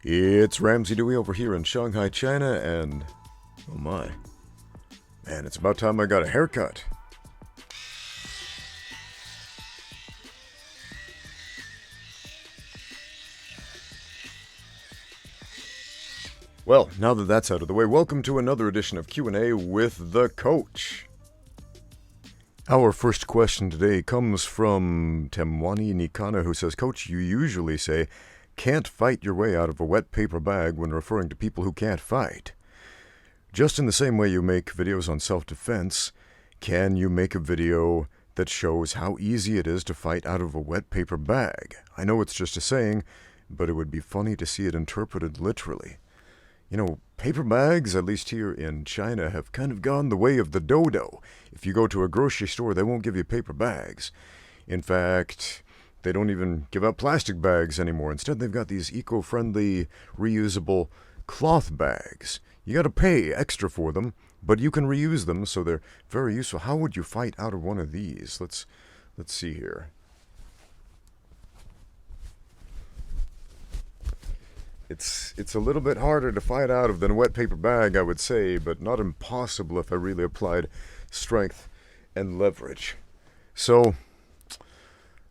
It's Ramsey Dewey over here in Shanghai, China, and oh my, man, it's about time I got a haircut. Well, now that that's out of the way, welcome to another edition of Q&A with the Coach. Our first question today comes from Temwani Nikana, who says, Coach, you usually say, can't fight your way out of a wet paper bag when referring to people who can't fight. Just in the same way you make videos on self-defense, can you make a video that shows how easy it is to fight out of a wet paper bag? I know it's just a saying, but it would be funny to see it interpreted literally. You know, paper bags, at least here in China, have kind of gone the way of the dodo. If you go to a grocery store, they won't give you paper bags. In fact, they don't even give out plastic bags anymore. Instead, they've got these eco-friendly, reusable cloth bags. You got to pay extra for them, but you can reuse them, so they're very useful. How would you fight out of one of these? Let's see here. It's a little bit harder to fight out of than a wet paper bag, I would say, but not impossible if I really applied strength and leverage. So,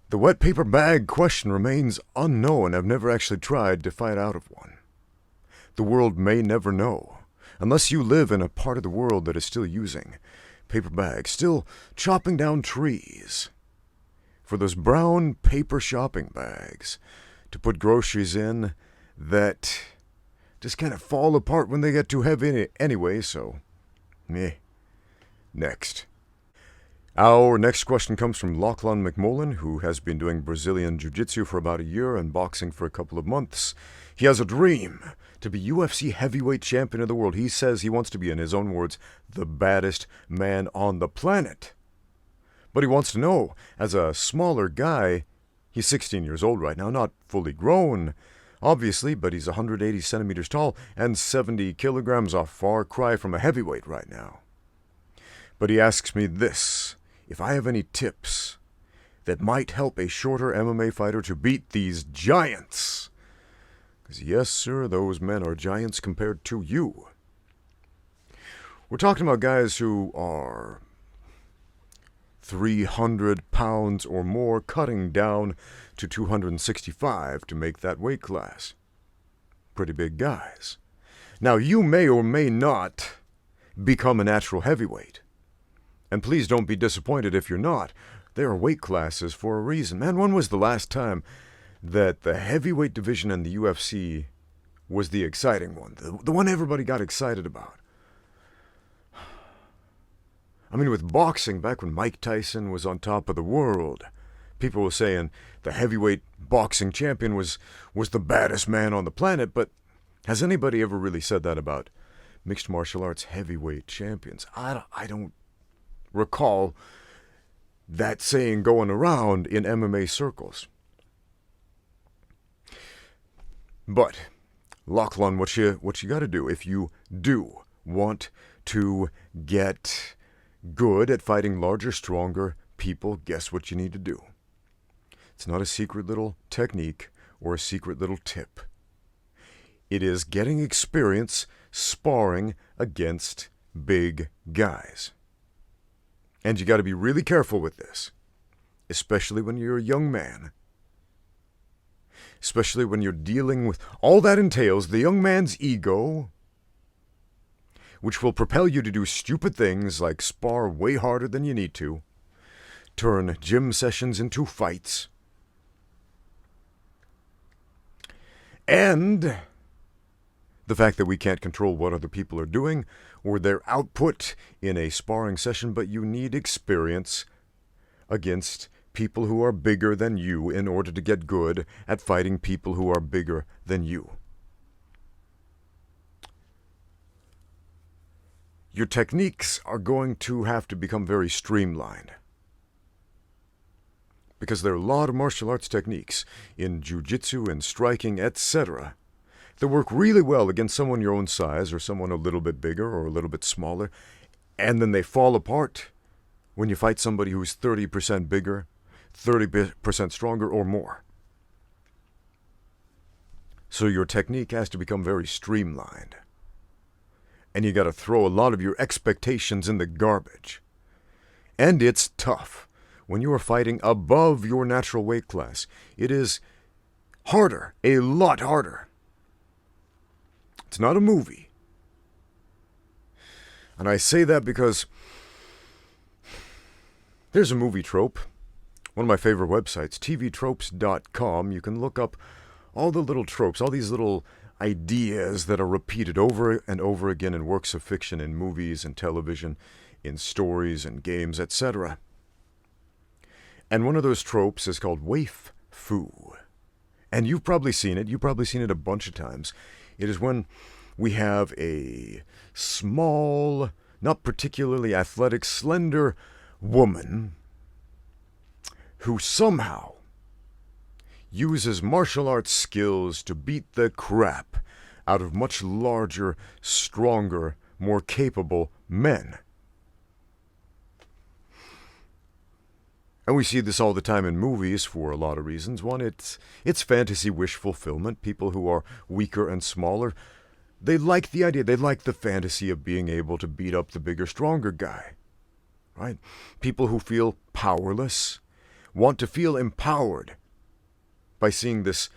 the wet paper bag question remains unknown. I've never actually tried to fight out of one. The world may never know, unless you live in a part of the world that is still using paper bags, still chopping down trees for those brown paper shopping bags to put groceries in that just kind of fall apart when they get too heavy anyway, so meh. Next. Our next question comes from Lachlan McMullen, who has been doing Brazilian Jiu-Jitsu for about a year and boxing for a couple of months. He has a dream to be UFC heavyweight champion of the world. He says he wants to be, in his own words, the baddest man on the planet. But he wants to know, as a smaller guy, he's 16 years old right now, not fully grown, obviously, but he's 180 centimeters tall and 70 kilograms, a far cry from a heavyweight right now. But he asks me this, if I have any tips that might help a shorter MMA fighter to beat these giants. Because yes, sir, those men are giants compared to you. We're talking about guys who are 300 pounds or more, cutting down to 265 to make that weight class. Pretty big guys. Now, you may or may not become a natural heavyweight. And please don't be disappointed if you're not. There are weight classes for a reason. Man, when was the last time that the heavyweight division in the UFC was the exciting one? The one everybody got excited about. I mean, with boxing, back when Mike Tyson was on top of the world, people were saying the heavyweight boxing champion was the baddest man on the planet, but has anybody ever really said that about mixed martial arts heavyweight champions? I don't recall that saying going around in MMA circles. But, Lachlan, what you got to do if you do want to get good at fighting larger, stronger people, guess what you need to do? It's not a secret little technique or a secret little tip. It is getting experience sparring against big guys. And you got to be really careful with this, especially when you're a young man. Especially when you're dealing with all that entails, the young man's ego, which will propel you to do stupid things like spar way harder than you need to, turn gym sessions into fights, and the fact that we can't control what other people are doing or their output in a sparring session, but you need experience against people who are bigger than you in order to get good at fighting people who are bigger than you. Your techniques are going to have to become very streamlined, because there are a lot of martial arts techniques in jiu-jitsu and striking, etc., that work really well against someone your own size or someone a little bit bigger or a little bit smaller, and then they fall apart when you fight somebody who's 30% bigger, 30% stronger, or more. So your technique has to become very streamlined. And you got to throw a lot of your expectations in the garbage. And it's tough. When you are fighting above your natural weight class, it is harder, a lot harder. It's not a movie. And I say that because there's a movie trope. One of my favorite websites, tvtropes.com. You can look up all the little tropes, all these little ideas that are repeated over and over again in works of fiction, in movies and television, in stories and games, etc. And one of those tropes is called waif fu. And you've probably seen it. You've probably seen it a bunch of times. It is when we have a small, not particularly athletic, slender woman who somehow uses martial arts skills to beat the crap out of much larger, stronger, more capable men. And we see this all the time in movies for a lot of reasons. One, it's fantasy wish fulfillment. People who are weaker and smaller, they like the idea, they like the fantasy of being able to beat up the bigger, stronger guy. Right? People who feel powerless want to feel empowered by seeing this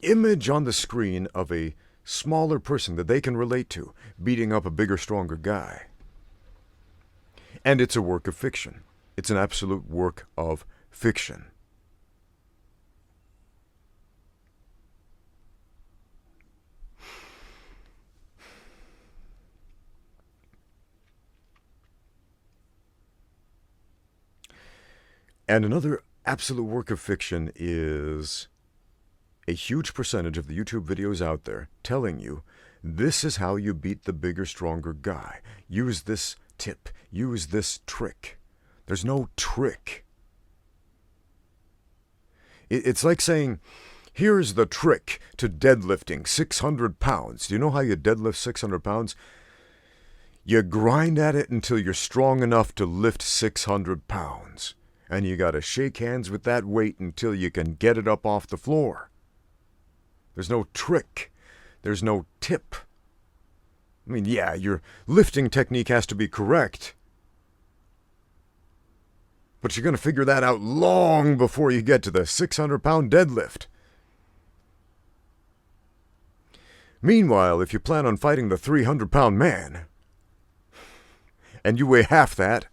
image on the screen of a smaller person that they can relate to beating up a bigger, stronger guy. And it's a work of fiction. It's an absolute work of fiction. And another absolute work of fiction is a huge percentage of the YouTube videos out there telling you this is how you beat the bigger, stronger guy. Use this tip. Use this trick. There's no trick. It's like saying, here's the trick to deadlifting 600 pounds. Do you know how you deadlift 600 pounds? You grind at it until you're strong enough to lift 600 pounds. And you got to shake hands with that weight until you can get it up off the floor. There's no trick. There's no tip. I mean, yeah, your lifting technique has to be correct. But you're going to figure that out long before you get to the 600-pound deadlift. Meanwhile, if you plan on fighting the 300-pound man, and you weigh half that,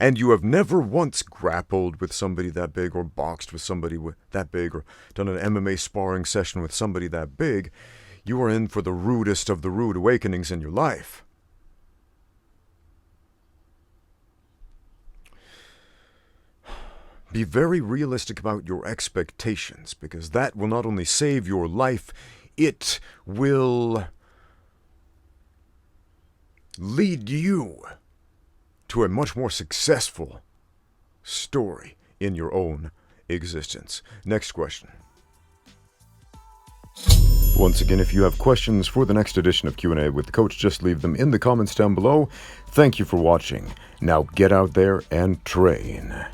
and you have never once grappled with somebody that big, or boxed with somebody that big, or done an MMA sparring session with somebody that big, you are in for the rudest of the rude awakenings in your life. Be very realistic about your expectations, because that will not only save your life, it will lead you to a much more successful story in your own existence. Next question. Once again, if you have questions for the next edition of Q&A with the Coach, just leave them in the comments down below. Thank you for watching. Now get out there and train.